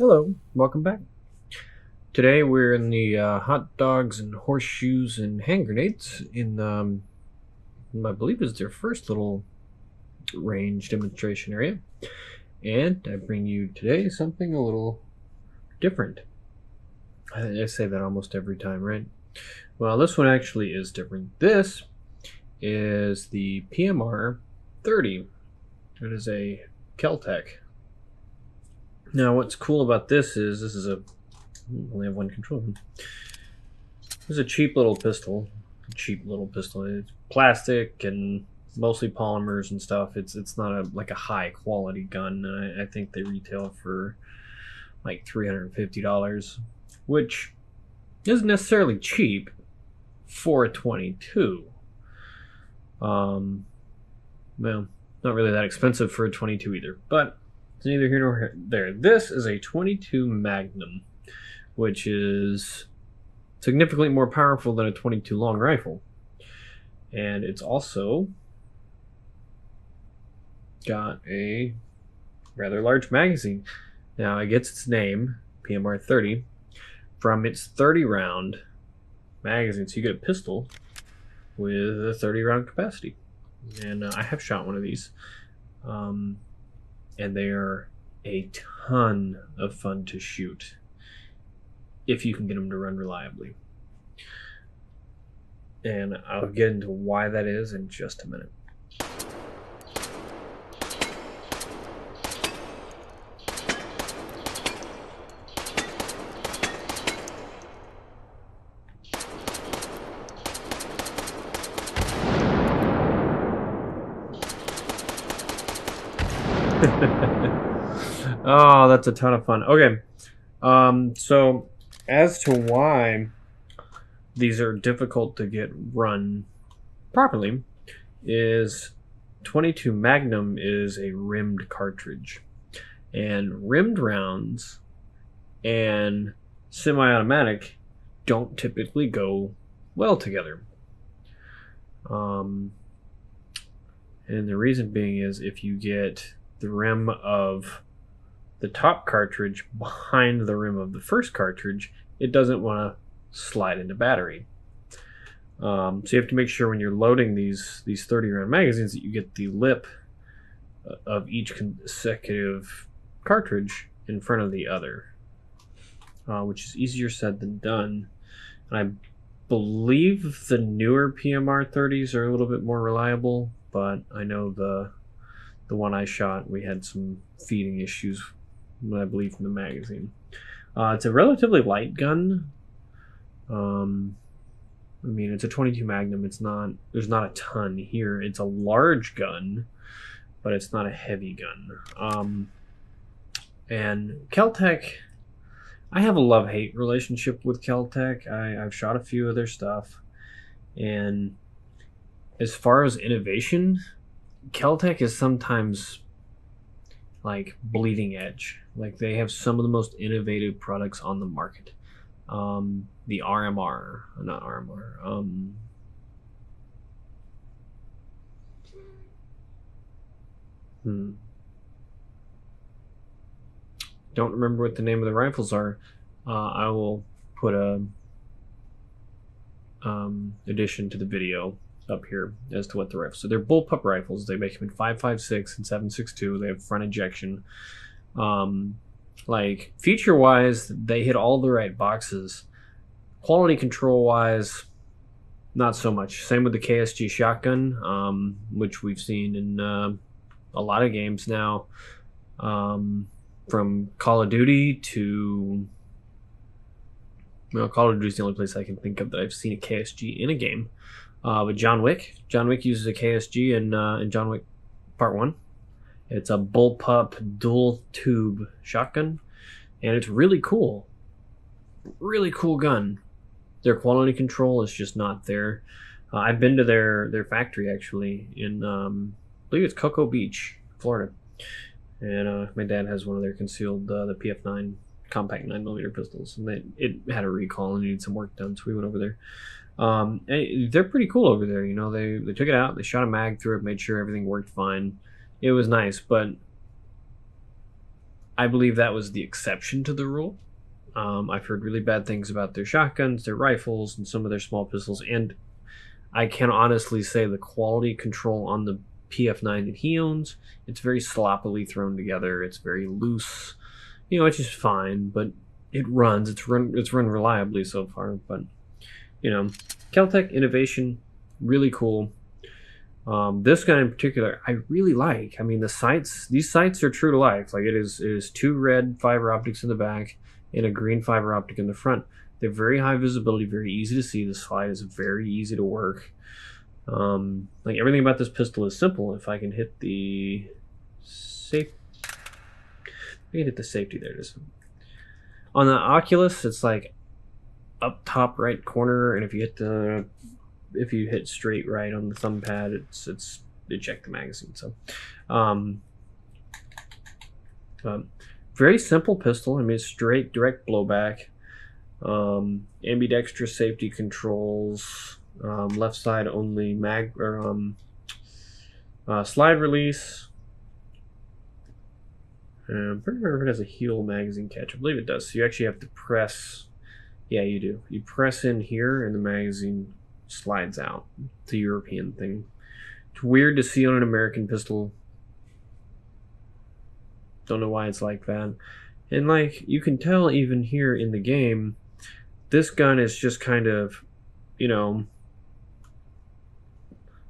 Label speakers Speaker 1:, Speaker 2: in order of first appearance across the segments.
Speaker 1: Hello, welcome back. Today we're in the hot dogs and horseshoes and hand grenades in, I believe is their first little range demonstration area. And I bring you today something a little different. I say that almost every time, right? Well, this one actually is different. This is the PMR-30. It is a Keltec. Now, what's cool about this is I only have one control. It's a cheap little pistol. It's plastic and mostly polymers and stuff. It's not like a high quality gun. I think they retail for like $350, which isn't necessarily cheap for a 22. Well, not really that expensive for a 22 either, but it's neither here nor there. This is a 22 Magnum, which is significantly more powerful than a 22 long rifle. And it's also got a rather large magazine. Now, it gets its name, PMR-30, from its 30 round magazine. So you get a pistol with a 30 round capacity. And I have shot one of these. And they are a ton of fun to shoot if you can get them to run reliably. And I'll get into why that is in just a minute. Oh, that's a ton of fun. Okay, so as to why these are difficult to get run properly is 22 Magnum is a rimmed cartridge, and rimmed rounds and semi-automatic don't typically go well together. And the reason being is if you get the rim of the top cartridge behind the rim of the first cartridge, it doesn't want to slide into battery. So you have to make sure when you're loading these 30 round magazines that you get the lip of each consecutive cartridge in front of the other, which is easier said than done. And I believe the newer PMR-30s are a little bit more reliable, but I know the one I shot, we had some feeding issues, I believe, from the magazine. It's a relatively light gun. I mean, it's a 22 Magnum. There's not a ton here. It's a large gun, but it's not a heavy gun. And Keltec, I have a love-hate relationship with Keltec. I've shot a few of their stuff, and as far as innovation, Keltec is sometimes like bleeding edge. Like, they have some of the most innovative products on the market. The RMR, not RMR. Don't remember what the name of the rifles are. I will put a addition to the video up here as to what the rifles. So they're bullpup rifles. They make them in 5.56 and 7.62. They have front ejection. Like, feature wise, they hit all the right boxes. Quality control wise, not so much. Same with the KSG shotgun, which we've seen in a lot of games now, from Call of Duty to, well, Call of Duty is the only place I can think of that I've seen a KSG in a game. But John Wick uses a KSG in John Wick Part 1. It's a bullpup dual tube shotgun, and it's really cool. Really cool gun. Their quality control is just not there. I've been to their factory actually in I believe it's Cocoa Beach, Florida, and my dad has one of their concealed the PF9 compact 9mm pistols, and it had a recall and needed some work done, so we went over there. They're pretty cool over there. You know, they took it out, they shot a mag through it, made sure everything worked fine. It was nice, but I believe that was the exception to the rule. I've heard really bad things about their shotguns, their rifles, and some of their small pistols, and I can honestly say the quality control on the PF9 that he owns, it's very sloppily thrown together. It's very loose. It's just fine, but it runs. It's run reliably so far. But Keltec innovation, really cool. This gun in particular, I really like. I mean, these sights are true to life. Like it is 2 red fiber optics in the back and a green fiber optic in the front. They're very high visibility, very easy to see. The slide is very easy to work. Like everything about this pistol is simple. If I can hit the safety there, it is. On the Oculus, it's like up top right corner, and if you hit straight right on the thumb pad, it's eject the magazine. So, very simple pistol. I mean, straight direct blowback. Ambidextrous safety controls. Left side only slide release. I'm pretty sure if it has a heel magazine catch. I believe it does. So you actually have to press. Yeah, you do. You press in here, and the magazine slides out. It's a European thing. It's weird to see on an American pistol. Don't know why it's like that. And like you can tell even here in the game, this gun is just kind of,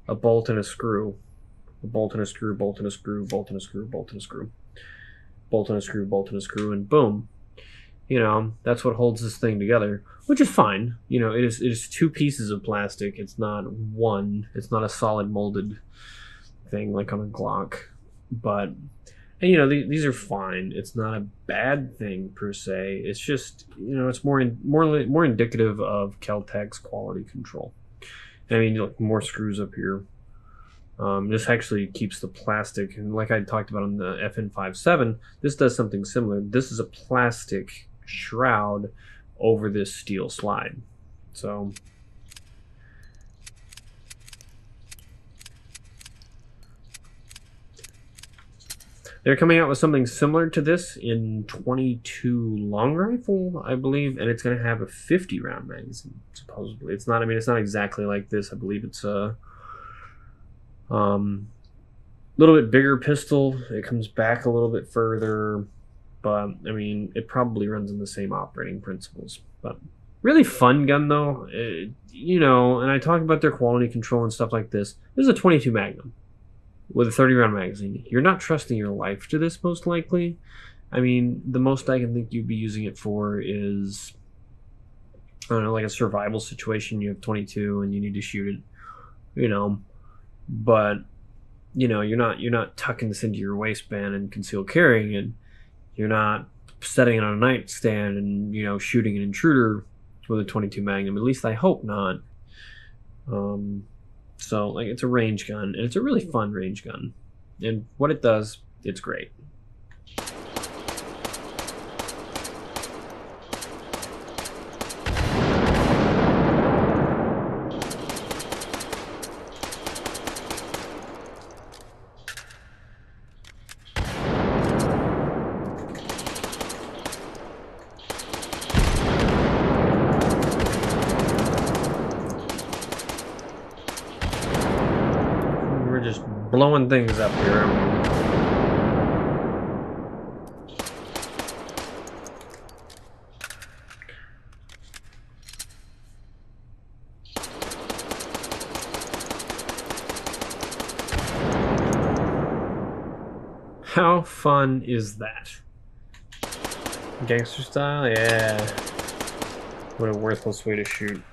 Speaker 1: a bolt and a screw. A bolt and a screw, bolt and a screw, bolt and a screw, bolt and a screw. Bolt and a screw, bolt and a screw, and boom. That's what holds this thing together, which is fine. It is 2 pieces of plastic. It's not one. It's not a solid molded thing like on a Glock. But, and these are fine. It's not a bad thing per se. It's just, it's more indicative of Keltec's quality control. I mean, more screws up here. This actually keeps the plastic, and like I talked about on the FN57, this does something similar. This is a plastic shroud over this steel slide. So they're coming out with something similar to this in 22 long rifle, I believe, and it's going to have a 50 round magazine, supposedly. It's not exactly like this. I believe it's a little bit bigger pistol. It comes back a little bit further, but I mean, it probably runs in the same operating principles. But really fun gun though, and I talk about their quality control and stuff like this. This is a 22 Magnum with a 30 round magazine. You're not trusting your life to this, most likely. I mean, the most I can think you'd be using it for is, I don't know, like a survival situation. You have 22 and you need to shoot it, but you're not tucking this into your waistband and concealed carrying it. You're not setting it on a nightstand and shooting an intruder with a 22 Magnum. At least I hope not. So like it's a range gun, and it's a really fun range gun, and what it does, it's great. Just blowing things up here. How fun is that? Gangster style? Yeah. What a worthless way to shoot.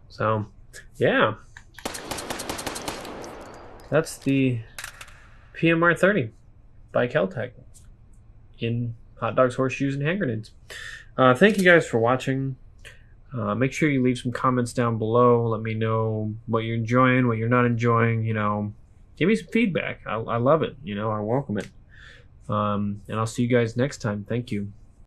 Speaker 1: So, yeah, that's the PMR-30 by Keltec in hot dogs, horseshoes, and hand grenades. Thank you guys for watching. Make sure you leave some comments down below. Let me know what you're enjoying, what you're not enjoying. Give me some feedback. I love it. I welcome it. And I'll see you guys next time. Thank you.